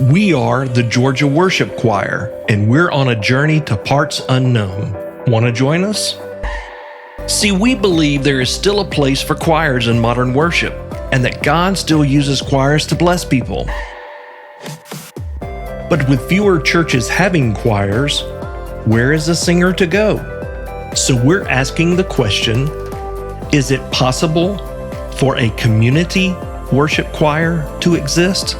We are the Georgia Worship Choir, and we're on a journey to parts unknown. Want to join us? See, we believe there is still a place for choirs in modern worship, and that God still uses choirs to bless people. But with fewer churches having choirs, where is a singer to go? So we're asking the question, is it possible for a community worship choir to exist?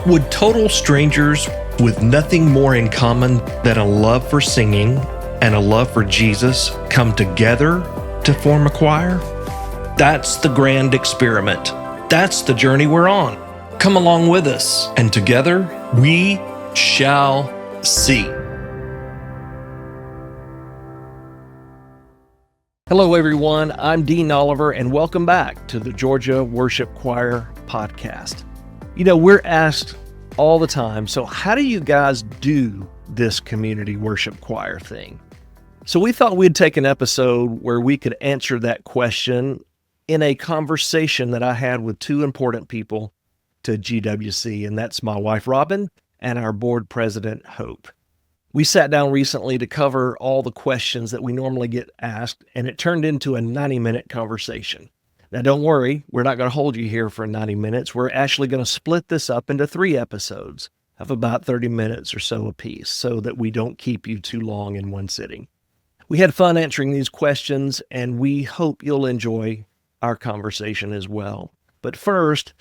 Would total strangers with nothing more in common than a love for singing and a love for Jesus come together to form a choir? That's the grand experiment. That's the journey we're on. Come along with us, and together we shall see. Hello, everyone. I'm Dean Oliver, and welcome back to the Georgia Worship Choir podcast. You know, we're asked all the time, so how do you guys do this community worship choir thing? So we thought we'd take an episode where we could answer that question in a conversation that I had with two important people to GWC, and that's my wife, Robin, and our board president, Hope. We sat down recently to cover all the questions that we normally get asked, and it turned into a 90-minute conversation. Now, don't worry, we're not going to hold you here for 90 minutes. We're actually going to split this up into 3 episodes of about 30 minutes or so apiece so that we don't keep you too long in one sitting. We had fun answering these questions, and we hope you'll enjoy our conversation as well. But first,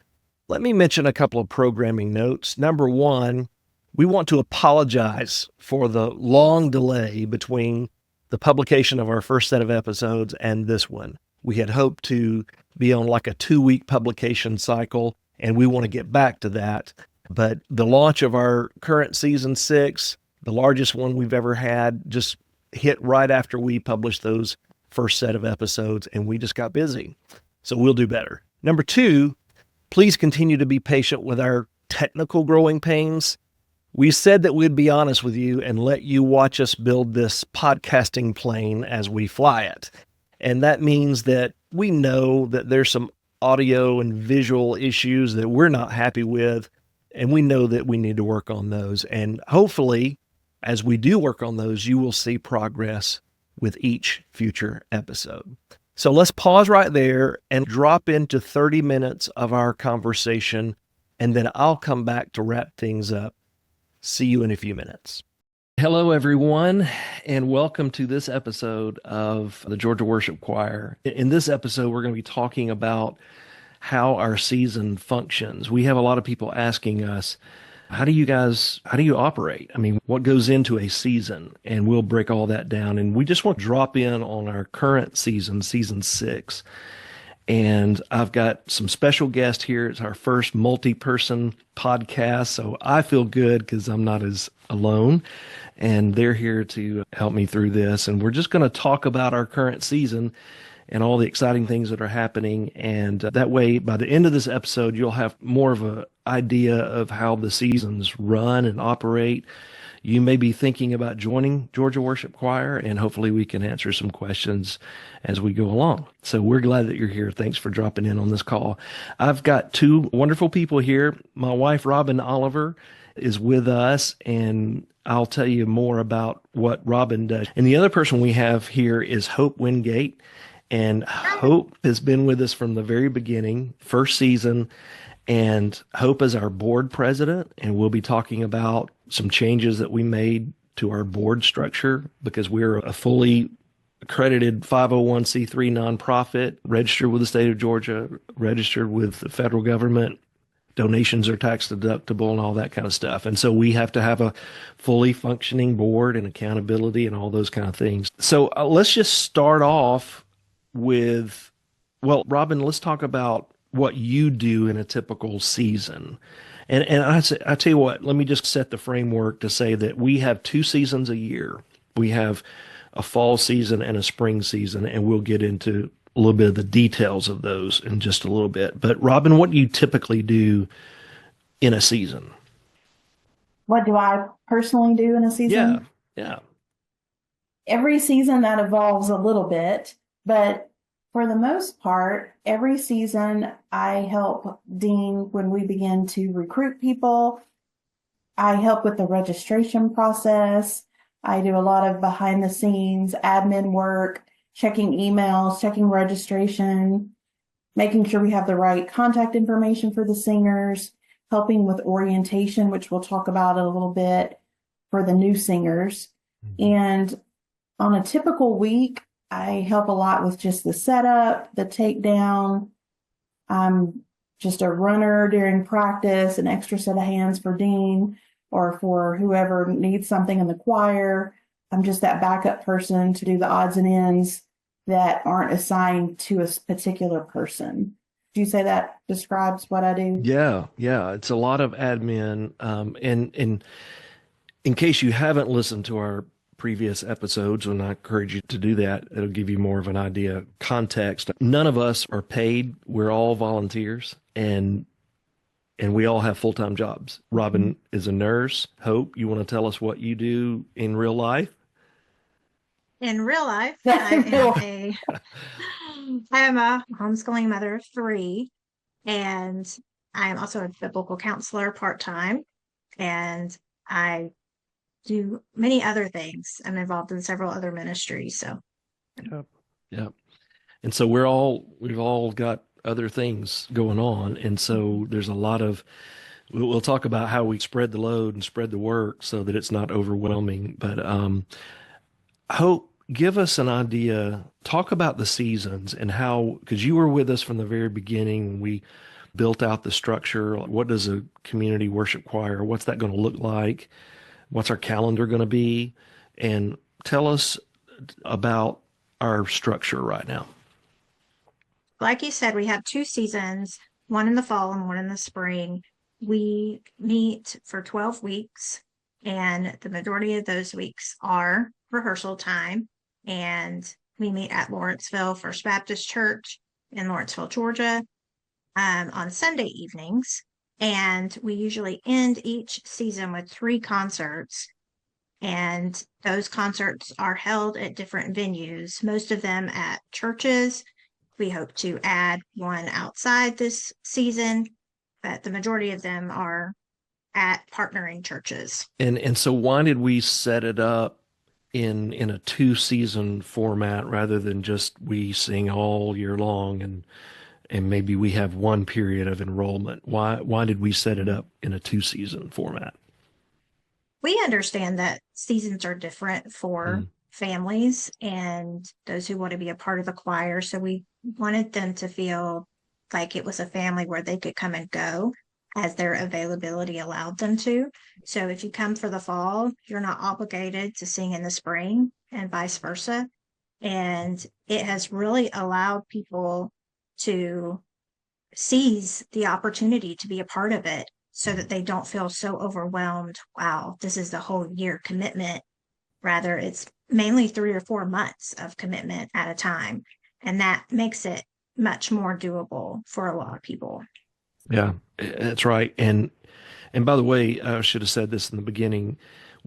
let me mention a couple of programming notes. Number one, we want to apologize for the long delay between the publication of our first set of episodes and this one. We had hoped to be on like a 2-week publication cycle, and we want to get back to that. But the launch of our current season 6, the largest one we've ever had, just hit right after we published those first set of episodes, and we just got busy. So we'll do better. Number 2, please continue to be patient with our technical growing pains. We said that we'd be honest with you and let you watch us build this podcasting plane as we fly it. And that means that we know that there's some audio and visual issues that we're not happy with, and we know that we need to work on those. And hopefully, as we do work on those, you will see progress with each future episode. So let's pause right there and drop into 30 minutes of our conversation, and then I'll come back to wrap things up. See you in a few minutes. Hello, everyone, and welcome to this episode of the Georgia Worship Choir. In this episode, we're going to be talking about how our season functions. We have a lot of people asking us, how do you operate? I mean, what goes into a season? And we'll break all that down. And we just want to drop in on our current season, season 6. And I've got some special guests here. It's our first multi-person podcast, so I feel good because I'm not as alone. And they're here to help me through this. And we're just going to talk about our current season and all the exciting things that are happening. And that way, by the end of this episode, you'll have more of an idea of how the seasons run and operate. You may be thinking about joining Georgia Worship Choir, and hopefully we can answer some questions as we go along. So we're glad that you're here. Thanks for dropping in on this call. I've got 2 wonderful people here. My wife, Robine Oliver, is with us, and I'll tell you more about what Robin does. And the other person we have here is Hope Wingate, and Hope has been with us from the very beginning, first season, and Hope is our board president, and we'll be talking about some changes that we made to our board structure because we're a fully accredited 501c3 nonprofit, registered with the state of Georgia, registered with the federal government. Donations are tax deductible and all that kind of stuff. And so we have to have a fully functioning board and accountability and all those kind of things. So let's just start off with, well, Robin, let's talk about what you do in a typical season. And I tell you what, let me just set the framework to say that we have 2 seasons a year. We have a fall season and a spring season, and we'll get into a little bit of the details of those in just a little bit. But Robin, what do you typically do in a season? What do I personally do in a season? Yeah. Every season that evolves a little bit, but for the most part, every season I help Dean when we begin to recruit people I help with the registration process. I do a lot of behind the scenes admin work, checking emails, checking registration, making sure we have the right contact information for the singers, helping with orientation, which we'll talk about a little bit for the new singers. Mhm. And on a typical week, I help a lot with just the setup, the takedown. I'm just a runner during practice, an extra set of hands for Dean or for whoever needs something in the choir. I'm just that backup person to do the odds and ends that aren't assigned to a particular person. Do you say that describes what I do? Yeah, yeah, it's a lot of admin. And in case you haven't listened to our previous episodes, and I encourage you to do that, it'll give you more of an idea, context. None of us are paid. We're all volunteers, and we all have full-time jobs. Robin is a nurse. Hope, you want to tell us what you do in real life? In real life, I am a homeschooling mother of three, and I am also a biblical counselor part-time, and I do many other things. I'm involved in several other ministries. So Yep. Yep. And so we've all got other things going on. And so there's a lot of, we'll talk about how we spread the load and spread the work so that it's not overwhelming. But Hope, give us an idea, talk about the seasons and how, because you were with us from the very beginning when we built out the structure. What does a community worship choir, what's that going to look like? What's our calendar going to be? And tell us about our structure right now. like you said, we have two seasons, one in the fall and one in the spring. We meet for 12 weeks, and the majority of those weeks are rehearsal time. And we meet at Lawrenceville First Baptist Church in Lawrenceville, Georgia, on Sunday evenings. And we usually end each season with 3 concerts. And those concerts are held at different venues, most of them at churches. We hope to add one outside this season, but the majority of them are at partnering churches. And so why did we set it up in a two-season format rather than just we sing all year long and maybe we have one period of enrollment? Why did we set it up in a two-season format? We understand that seasons are different for Mm. families and those who want to be a part of the choir. So we wanted them to feel like it was a family where they could come and go as their availability allowed them to. So if you come for the fall, you're not obligated to sing in the spring and vice versa. And it has really allowed people to seize the opportunity to be a part of it so that they don't feel so overwhelmed. Wow, this is the whole year commitment. Rather, it's mainly 3 or 4 months of commitment at a time. And that makes it much more doable for a lot of people. Yeah, that's right. And by the way, I should have said this in the beginning.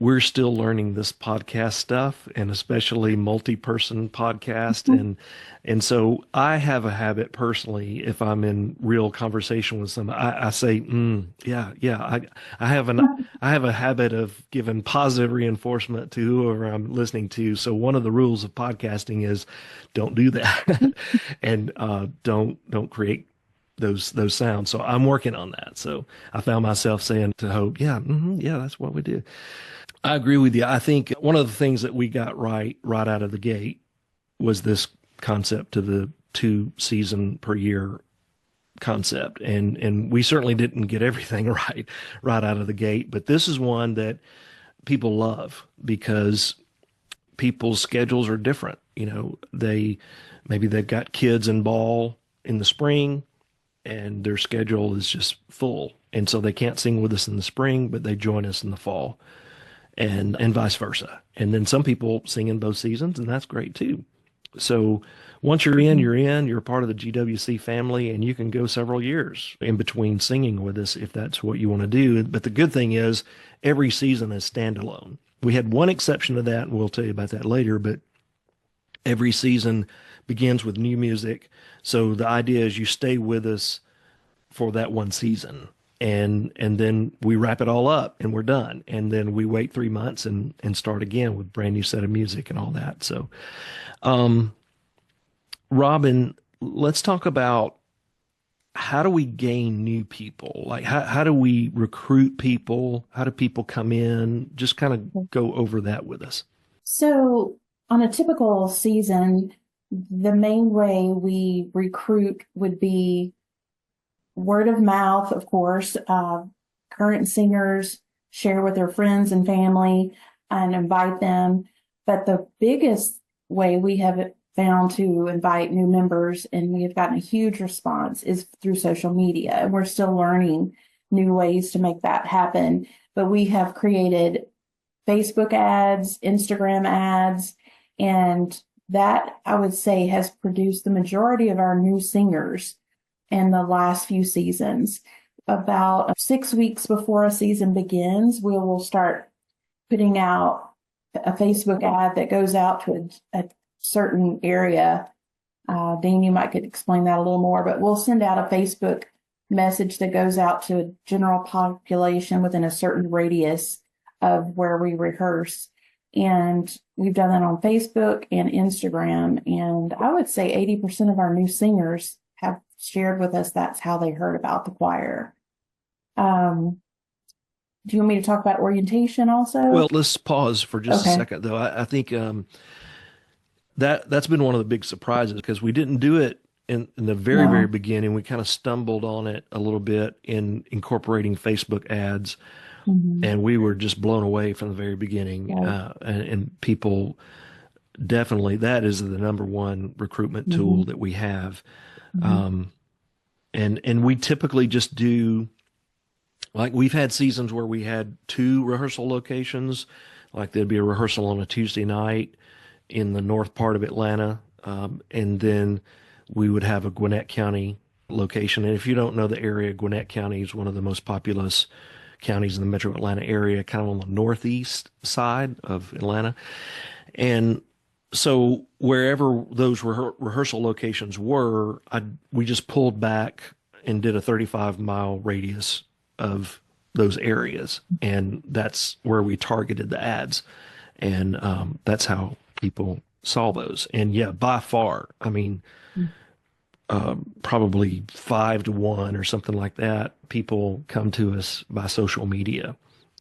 We're still learning this podcast stuff and especially multi-person podcast. And so I have a habit personally, if I'm in real conversation with someone, I say, yeah, yeah. I have a habit of giving positive reinforcement to whoever I'm listening to. So one of the rules of podcasting is don't do that and don't create those sounds. So I'm working on that. So I found myself saying to Hope, yeah, yeah, that's what we do. I agree with you. I think one of the things that we got right out of the gate was this concept to the 2 season per year concept. And we certainly didn't get everything right out of the gate, but this is one that people love because people's schedules are different. You know, maybe they've got kids in ball in the spring and their schedule is just full. And so they can't sing with us in the spring, but they join us in the fall and vice versa. And then some people sing in both seasons, and that's great too. So once you're in, you're part of the GWC family, and you can go several years in between singing with us if that's what you want to do. But the good thing is every season is standalone. We had one exception to that, and we'll tell you about that later, but every season begins with new music. So the idea is you stay with us for that one season. and then we wrap it all up and we're done. And then we wait 3 months and start again with brand new set of music and all that. So, um, Robin, let's talk about how do we gain new people? Like how do we recruit people? How do people come in? Just kind of go over that with us. So, on a typical season, the main way we recruit would be word of mouth, of course. Current singers share with their friends and family and invite them. But the biggest way we have found to invite new members, and we have gotten a huge response, is through social media. And we're still learning new ways to make that happen. But we have created Facebook ads, Instagram ads, and that, I would say, has produced the majority of our new singers in the last few seasons. About 6 weeks before a season begins, we will start putting out a Facebook ad that goes out to a certain area. Dean, you might could explain that a little more, but we'll send out a Facebook message that goes out to a general population within a certain radius of where we rehearse. And we've done that on Facebook and Instagram. And I would say 80% of our new singers have shared with us that's how they heard about the choir. Do you want me to talk about orientation also? Well, let's pause for just a Okay. second, though. I think that's been one of the big surprises because we didn't do it in the very, very No. beginning. We kind of stumbled on it a little bit in incorporating Facebook ads, Mhm. and we were just blown away from the very beginning. Right. And people definitely, that is the number one recruitment tool that we have. Mhm. And we typically just do, like, we've had seasons where we had two rehearsal locations. Like there'd be a rehearsal on a Tuesday night in the north part of Atlanta, and then we would have a Gwinnett County location. And if you don't know the area, Gwinnett County is one of the most populous counties in the metro Atlanta area, kind of on the northeast side of Atlanta. And so wherever those rehearsal locations were, we just pulled back and did a 35-mile radius of those areas. And that's where we targeted the ads. And that's how people saw those. And yeah, by far, I mean, probably 5 to 1 or something like that, people come to us by social media.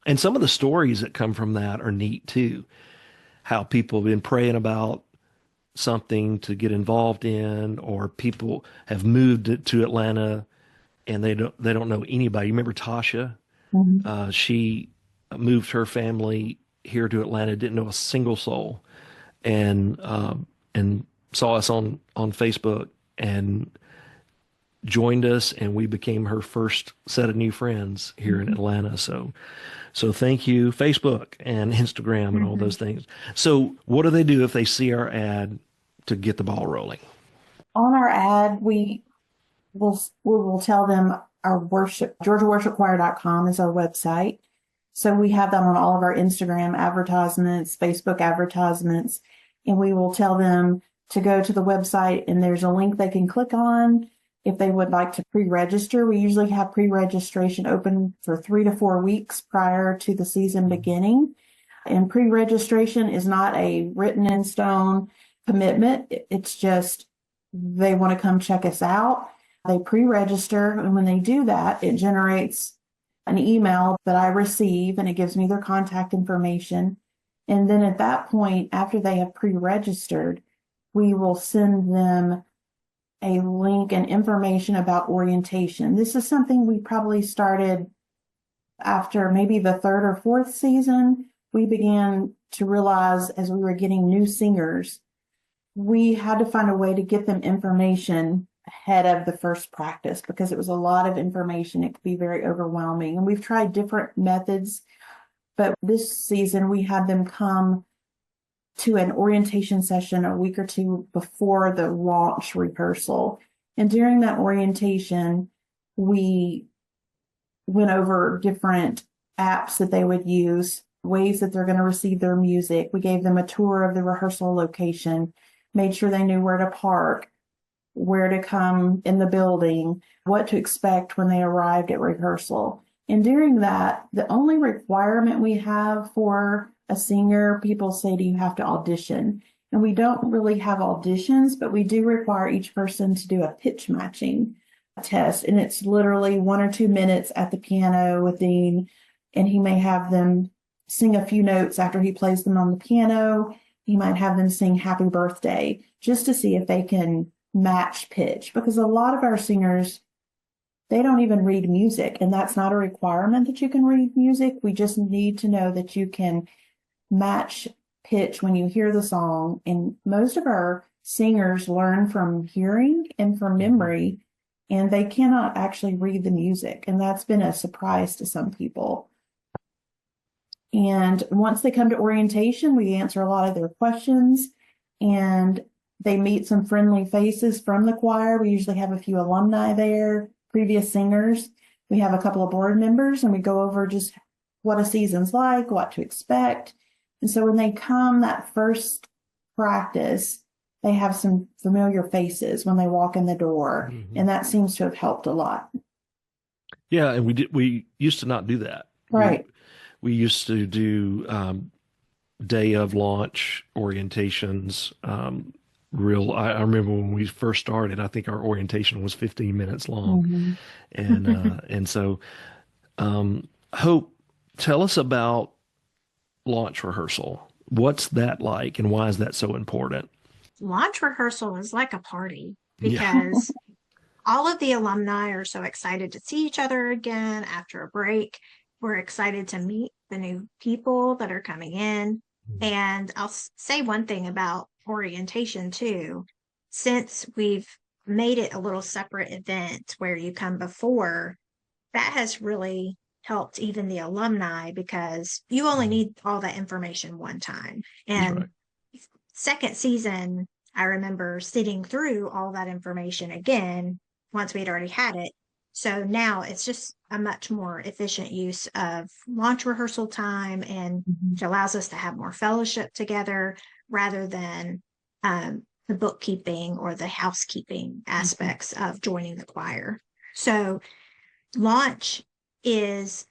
And some of the stories that come from that are neat too. How people have been praying about something to get involved in, or people have moved to Atlanta and they don't know anybody. You remember Tasha? Mhm. She moved her family here to Atlanta, didn't know a single soul, and saw us on Facebook and joined us, and we became her first set of new friends here in Atlanta. So thank you, Facebook and Instagram and all Mhm. those things. So what do they do if they see our ad to get the ball rolling? On our ad, we will tell them our GeorgiaWorshipChoir.com is our website. So we have that on all of our Instagram advertisements, Facebook advertisements, and we will tell them to go to the website, and there's a link they can click on if they would like to pre-register. We usually have pre-registration open for 3 to 4 weeks prior to the season beginning. And pre-registration is not a written in stone commitment. It's just they want to come check us out. They pre-register, and when they do that, it generates an email that I receive, and it gives me their contact information. And then at that point, after they have pre-registered, we will send them a link and information about orientation. This is something we probably started after maybe the third or fourth season. We began to realize as we were getting new singers, we had to find a way to get them information ahead of the first practice because it was a lot of information. It could be very overwhelming. And we've tried different methods, but this season we had them come to an orientation session a week or two before the launch rehearsal. And during that orientation, we went over different apps that they would use, ways that they're going to receive their music. We gave them a tour of the rehearsal location, made sure they knew where to park. where to come in the building, what to expect when they arrived at rehearsal. And during that, the only requirement we have for a singer, people say, do you have to audition? And we don't really have auditions, but we do require each person to do a pitch matching test. And it's literally 1 or 2 minutes at the piano with Dean, and he may have them sing a few notes after he plays them on the piano. He might have them sing Happy Birthday just to see if they can match pitch, because a lot of our singers, they don't even read music, and that's not a requirement that you can read music. We just need to know that you can match pitch when you hear the song. And most of our singers learn from hearing and from memory, and they cannot actually read the music. And that's been a surprise to some people. And once they come to orientation, we answer a lot of their questions, and they meet some friendly faces from the choir. We usually have a few alumni there, previous singers. We have a couple of board members, and we go over just what a season's like, what to expect. And so when they come that first practice, they have some familiar faces when they walk in the door, and that seems to have helped a lot. Yeah, and we used to not do that. Right. We used to do day of launch orientations. I remember when we first started, I think our orientation was 15 minutes long. And so Hope, tell us about launch rehearsal. What's that like, and why is that so important? Launch rehearsal is like a party because all of the alumni are so excited to see each other again after a break. We're excited to meet the new people that are coming in. And I'll say one thing about orientation too. Since we've made it a little separate event where you come before, that has really helped even the alumni, because you only need all that information one time. And second season, I remember sitting through all that information again once we'd already had it. So now it's just a much more efficient use of launch rehearsal time, and it allows us to have more fellowship together rather than the bookkeeping or the housekeeping aspects of joining the choir. So launch is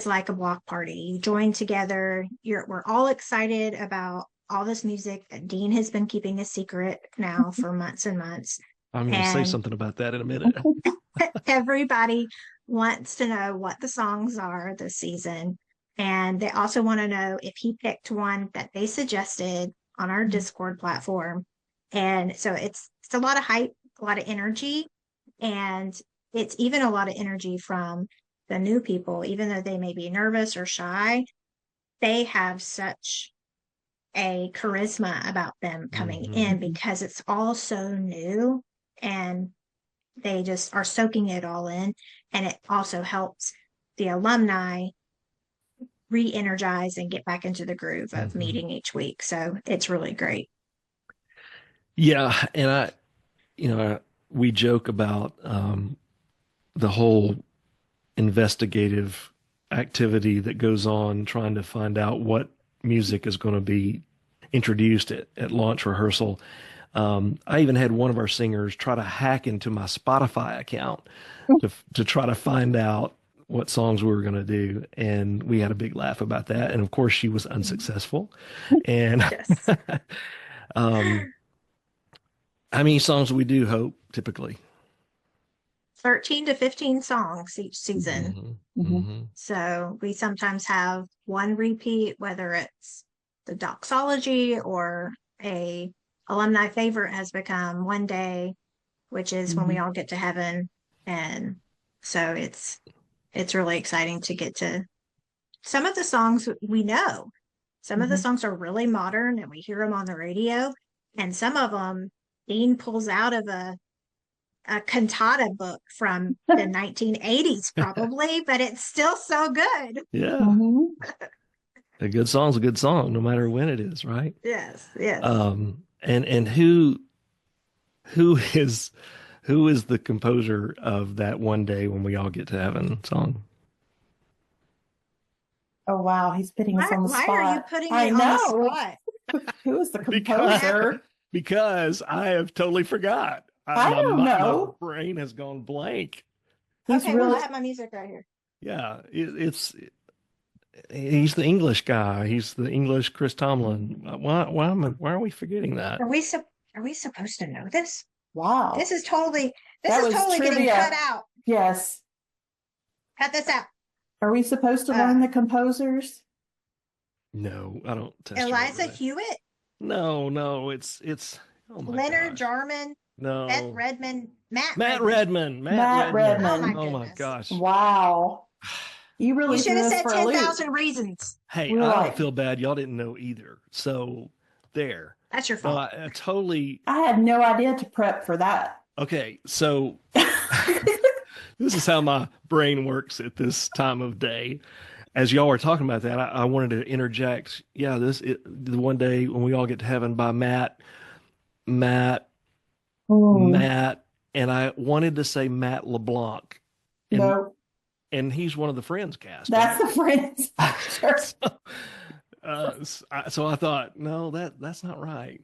like a block party. You join together. We're all excited about all this music that Dean has been keeping a secret now for months and months. I'm going to say something about that in a minute. Everybody wants to know what the songs are this season. And they also want to know if he picked one that they suggested on our Discord platform. And so it's a lot of hype, a lot of energy. And it's even a lot of energy from the new people, even though they may be nervous or shy. They have such a charisma about them coming in because it's all so new, and they just are soaking it all in. And it also helps the alumni re-energize and get back into the groove of meeting each week. So it's really great. Yeah. And we joke about the whole investigative activity that goes on trying to find out what music is going to be introduced at launch rehearsal. I even had one of our singers try to hack into my Spotify account to try to find out what songs we were going to do. And we had a big laugh about that. And of course she was unsuccessful. And how many songs do we do, Hope, typically? 13 to 15 songs each season. So we sometimes have one repeat, whether it's the doxology or a alumni favorite has become One Day, which is when we all get to heaven. And so it's really exciting to get to some of the songs we know. Some of the songs are really modern and we hear them on the radio, and some of them Dean pulls out of a cantata book from the 1980s probably, but it's still so good. Yeah. A good song's a good song, no matter when it is, right? Yes. And who is the composer of that One Day When We All Get to Heaven song? Oh wow, he's putting us on the spot. Why are you putting me on the spot? Who is the composer? Because I have totally forgot. I don't My know. brain has gone blank. He's Okay, well, really I have my music right here. Yeah, he's the English guy. He's the English Chris Tomlin. Why are we forgetting that? Are we supposed to know this? wow. This is totally That was getting trivia. cut out. Yes. Cut this out. Are we supposed to learn the composers? No, I don't test Eliza her over that. Hewitt, No, it's oh my Leonard gosh. Jarman, No. Beth Redmond, Matt Matt Redmond. Redman. Matt Redman. Oh my Oh my goodness. gosh. Wow. You really You should threw have us said for a loop. 10,000 reasons. Hey, We're I like- don't feel bad. Y'all didn't know either. So there. That's your No, fault. I totally. I had no idea to prep for that. Okay, so this is how my brain works at this time of day. As y'all were talking about that, I wanted to interject. Yeah, the one day when we all get to heaven by Matt, and I wanted to say Matt LeBlanc. And, No, and he's one of the Friends cast. that's right? the Friends. Sure. So I thought, no, that's not right.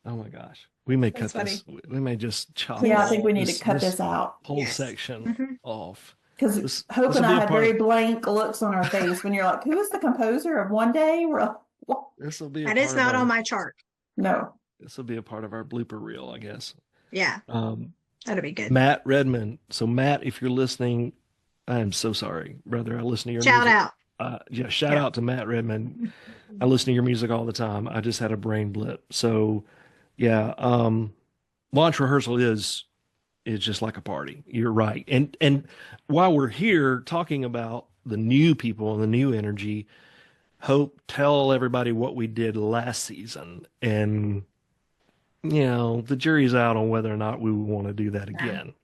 Oh my gosh, we may cut That's this. We may just chop. Yeah, I think we need this- to cut this this out whole Yes. section Mhm. off. because Hope this and will I be a had part very of- blank looks on our face when you're like, "Who is the composer of One Day?" We're like, "What?" This will be a That part is of not our, on my chart. No. This will be a part of our blooper reel, I guess. Yeah, that'd be good. Matt Redman. So Matt, if you're listening, I am so sorry, brother. I listen to your Shout music. out. Shout out to Matt Redman. I listen to your music all the time. I just had a brain blip. So yeah, launch rehearsal is just like a party. You're right. And while we're here talking about the new people and the new energy, Hope, tell everybody what we did last season. And the jury's out on whether or not we want to do that again.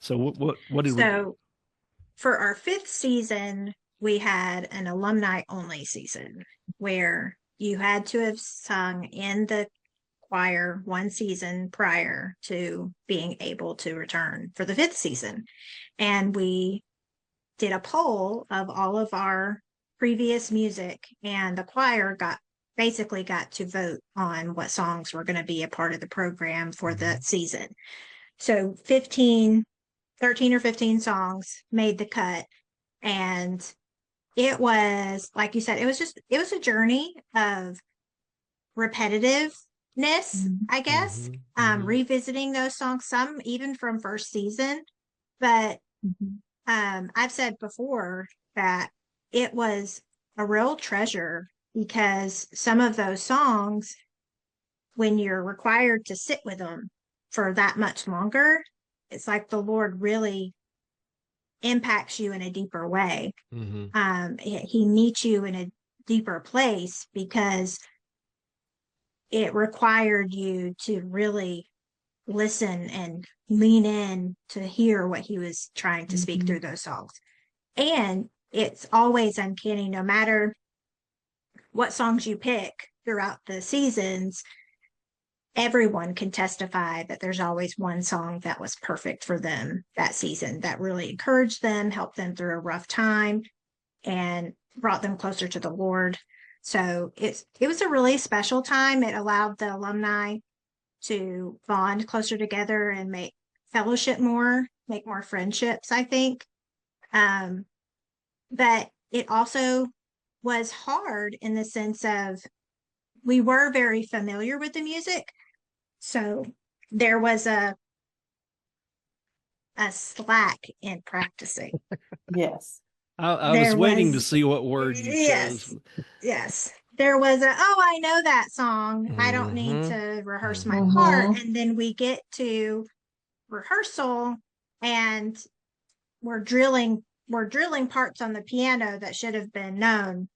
So what did we do? So for our 5th season, we had an alumni only season where you had to have sung in the choir one season prior to being able to return for the 5th season. And we did a poll of all of our previous music, and the choir basically got to vote on what songs were going to be a part of the program for the season. So 13 or 15 songs made the cut. And it was, like you said, it was a journey of repetitiveness, I guess. Revisiting those songs, some even from first season. But I've said before that it was a real treasure because some of those songs, when you're required to sit with them for that much longer, it's like the Lord really impacts you in a deeper way. He meets you in a deeper place because it required you to really listen and lean in to hear what he was trying to speak through those songs. And it's always uncanny, no matter what songs you pick throughout the seasons, everyone can testify that there's always one song that was perfect for them that season, that really encouraged them, helped them through a rough time, and brought them closer to the Lord. So it was a really special time. It allowed the alumni to bond closer together and make fellowship make more friendships, I think. But it also was hard in the sense of we were very familiar with the music. So there was a slack in practicing. Yes. I was waiting to see what word you chose. Yes. There was I know that song. I don't need to rehearse my part. And then we get to rehearsal and we're drilling parts on the piano that should have been known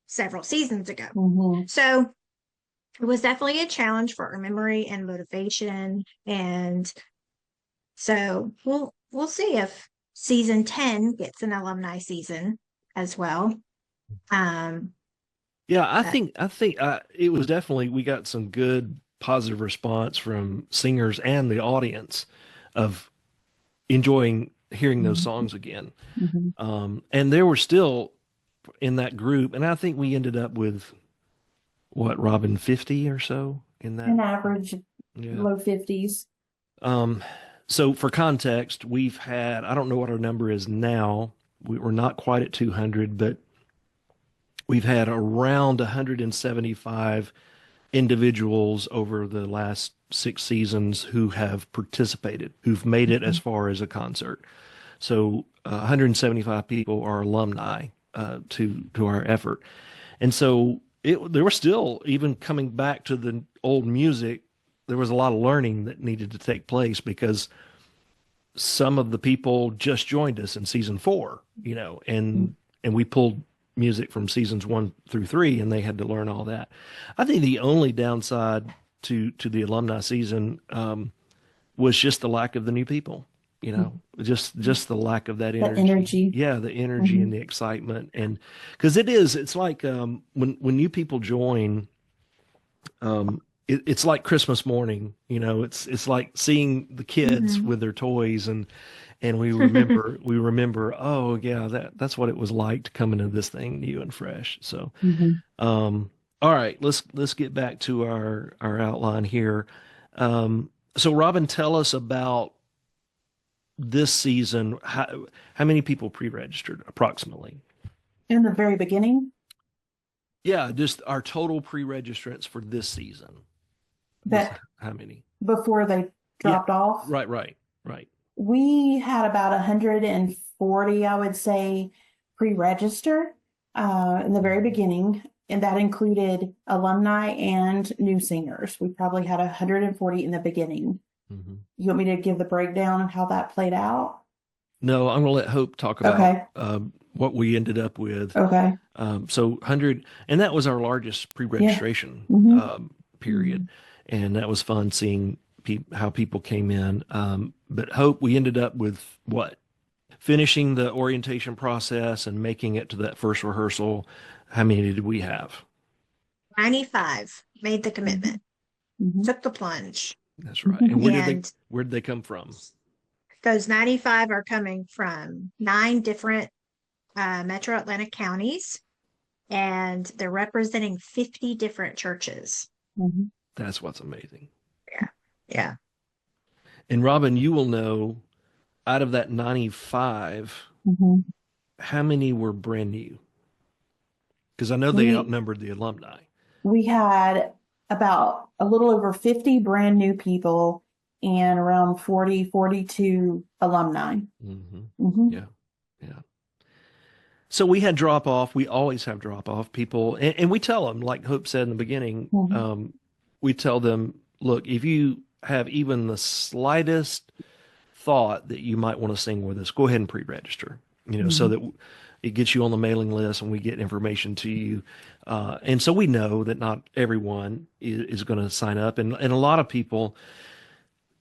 several seasons ago. So it was definitely a challenge for our memory and motivation. And so we'll see if season 10 gets an alumni season as well. Yeah, I think it was definitely, we got some good positive response from singers and the audience of enjoying hearing those songs again. And there were still in that group, and I think we ended up with what, Robin, 50 or so in that? An average Yeah. low 50s. So for context, we've had, I don't know what our number is now. We're not quite at 200, but we've had around 175 individuals over the last 6 seasons who have participated, who've made it as far as a concert. So 175 people are alumni to our effort. And so there was still, even coming back to the old music, there was a lot of learning that needed to take place because some of the people just joined us in season 4, and we pulled music from seasons 1 through 3, and they had to learn all that. I think the only downside to the alumni season was just the lack of the new people. Just the lack of that energy. energy. Yeah, the energy and the excitement, and because it's like when new people join, it's like Christmas morning. It's like seeing the kids with their toys, and we remember. Oh yeah, that's what it was like to come into this thing new and fresh. So, all right, let's get back to our outline here. So Robin, tell us about this season. How many people pre-registered approximately? In the very beginning? Yeah, just our total pre-registrants for this season. How many? Before they dropped off? Right. We had about 140, I would say, pre-register in the very beginning, and that included alumni and new singers. We probably had 140 in the beginning. You want me to give the breakdown of how that played out? No, I'm going to let Hope talk about what we ended up with. Okay. So 100, and that was our largest pre-registration period. And that was fun seeing how people came in. But Hope, we ended up with what? Finishing the orientation process and making it to that first rehearsal. How many did we have? 95 made the commitment, took the plunge. That's right. And where did they come from? Those 95 are coming from 9 different metro Atlanta counties, and they're representing 50 different churches. That's what's amazing. Yeah. And Robin, you will know, out of that 95, how many were brand new? Because I know they outnumbered the alumni. We had about a little over 50 brand new people and around 40, 42 alumni. Yeah. So we had drop off. We always have drop off people. And we tell them, like Hope said in the beginning, we tell them, look, if you have even the slightest thought that you might want to sing with us, go ahead and pre-register, so that it gets you on the mailing list and we get information to you. And so we know that not everyone is going to sign up. And a lot of people,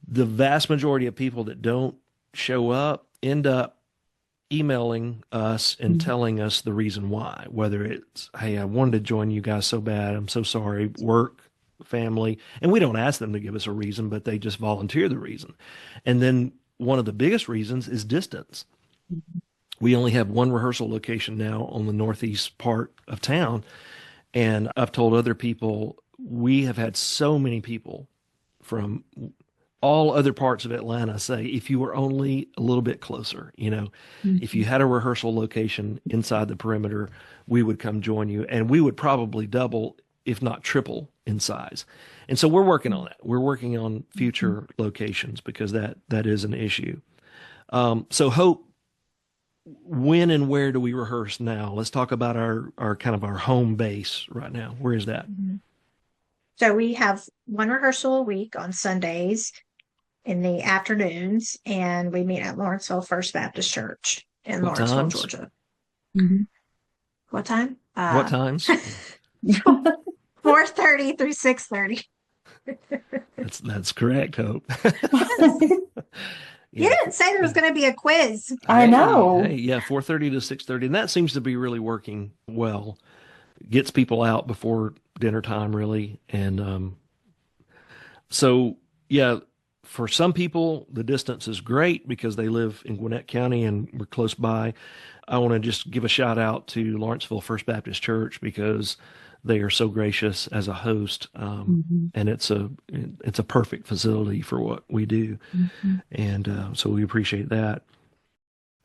the vast majority of people that don't show up end up emailing us and telling us the reason why, whether it's, hey, I wanted to join you guys so bad. I'm so sorry. Work, family. And we don't ask them to give us a reason, but they just volunteer the reason. And then one of the biggest reasons is distance. We only have one rehearsal location now on the northeast part of town. And I've told other people, we have had so many people from all other parts of Atlanta say, if you were only a little bit closer, if you had a rehearsal location inside the perimeter, we would come join you, and we would probably double, if not triple, in size. And so we're working on that. We're working on future locations because that is an issue. So Hope, when and where do we rehearse now? Let's talk about our kind of our home base right now. Where is that? So we have one rehearsal a week on Sundays in the afternoons, and we meet at Lawrenceville First Baptist Church in Lawrenceville, Georgia. What time? What times? 4:30 through 6:30. That's correct, Hope. You didn't say there was going to be a quiz. I know. Hey, 4:30 to 6:30, and that seems to be really working well. Gets people out before dinner time, really, and so for some people, the distance is great because they live in Gwinnett County and we're close by. I want to just give a shout out to Lawrenceville First Baptist Church because they are so gracious as a host, and it's a perfect facility for what we do, and so we appreciate that.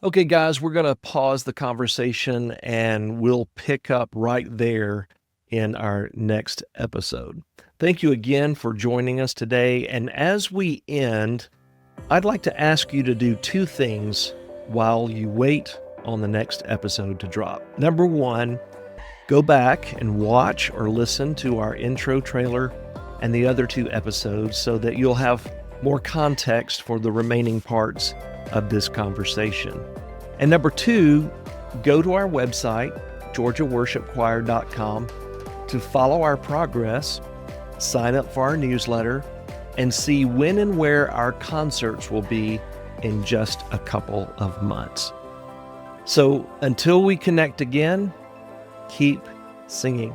Okay, guys, we're going to pause the conversation and we'll pick up right there in our next episode. Thank you again for joining us today. And as we end, I'd like to ask you to do two things while you wait on the next episode to drop. Number one, go back and watch or listen to our intro trailer and the other two episodes so that you'll have more context for the remaining parts of this conversation. And number two, go to our website, georgiaworshipchoir.com, to follow our progress, sign up for our newsletter, and see when and where our concerts will be in just a couple of months. So until we connect again, keep singing.